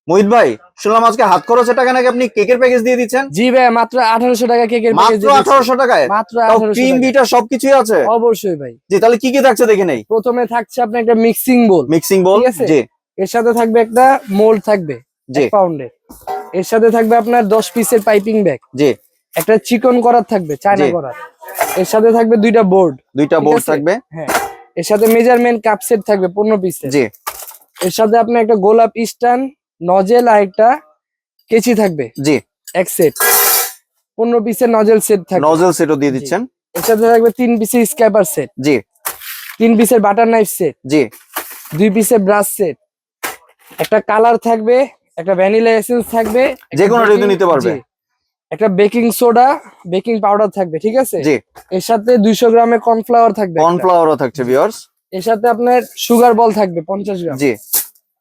মোহিত ভাই, শুনলাম আজকে হাত খরচের টাকা নাকি আপনি কেকের প্যাকেজ দিয়ে দিচ্ছেন। জি ভাই, মাত্র 1800 টাকা কেকের প্যাকেজ মাত্র 1800 টাকায় মাত্র তাও 1800 ক্রিম টাকা। বিটার সবকিছুই আছে। অবশ্যই ভাই। জি, তাহলে কি কি থাকছে দেখে নেই। প্রথমে থাকছে আপনার একটা মিক্সিং বোল। মিক্সিং বোল, ঠিক আছে? জি। এর সাথে থাকবে একটা মোল্ড থাকবে জি 1 পাউন্ডের। এর সাথে থাকবে আপনার 10 পিসের পাইপিং ব্যাগ। জি একটা চিকন করার থাকবে, চায়না জি। করার। এর সাথে থাকবে দুইটা বোর্ড। দুইটা বোর্ড থাকবে। হ্যাঁ। এর সাথে মেজারমেন্ট কাপ সেট থাকবে 15 পিসের। জি। এর সাথে আপনার একটা গোলাপ স্টান, নজেল আর একটা কেচি থাকবে। জি। এক সেট 15 পিসের নজেল সেট থাকবে। নজল সেটও দিয়ে জি। দিচ্ছেন। এর সাথে থাকবে 3 পিসের স্ক্র্যাপার সেট। জি 3 পিসের বাটার নাইফ সেট। জি 2 পিসের ব্রাশ সেট। একটা কালার থাকবে, একটা ভ্যানিলা এসেন্স থাকবে, যে একটা কোনো ঋতু বেকিং- নিতে পারবে। জি। একটা বেকিং সোডা, বেকিং পাউডার থাকবে, ঠিক আছে? জি। এর সাথে 200 গ্রামের কর্নফ্লাওয়ার থাকবে একটা। কর্নফ্লাওয়ারও থাকছে ভিউয়ার্স। এর সাথে আপনার সুগার বল থাকবে 50 গ্রাম। জি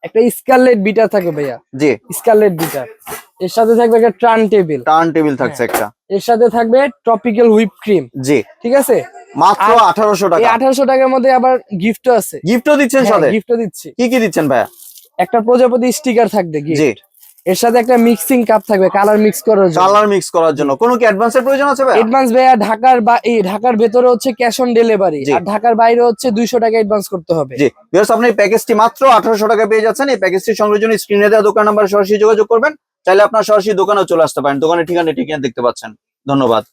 একটা স্কারলেট বিটার থাকবে ভাইয়া, জি। Scarlet bitter. এর সাথে থাকবে একটা টার্ন টেবিল। টার্ন টেবিল থাকছে একটা। এর সাথে থাকবে টপিক্যাল হুইপ ক্রিম। জি, ঠিক আছে? মাত্র আর 1800 এই টাকা। 1800 টাকার মধ্যে আবার গিফটও আছে। গিফটও দিচ্ছেন সাথে। গিফটও দিচ্ছি। কি কি দিচ্ছেন ভাইয়া? একটা প্রজাপতি স্টিকার থাকবে জি। গিফট। এর সাথে একটা মিক্সিং কাপ থাকবে কালার মিক্স করার জন্য। কালার মিক্স করার জন্য কোনো কি অ্যাডভান্সের প্রয়োজন আছে ভাইয়া? অ্যাডভান্স ভাইয়া ঢাকার ভেতরে হচ্ছে ক্যাশ অন ডেলিভারি, জি। আর ঢাকার বাইরে হচ্ছে 200 টাকা অ্যাডভান্স করতে হবে। জি ভিউয়ার্স, আপনি এই প্যাকেজটি মাত্র 1800 টাকা পেয়ে যাচ্ছেন। এই প্যাকেজটি সংগ্রহের জন্য স্ক্রিনে দেওয়া দোকান নাম্বার সরাসরি যোগাযোগ করবেন। চাইলে আপনার সরাসরি দোকানেও চলে আসতে পারেন। দোকানের ঠিকানা দেখতে পাচ্ছেন। ধন্যবাদ।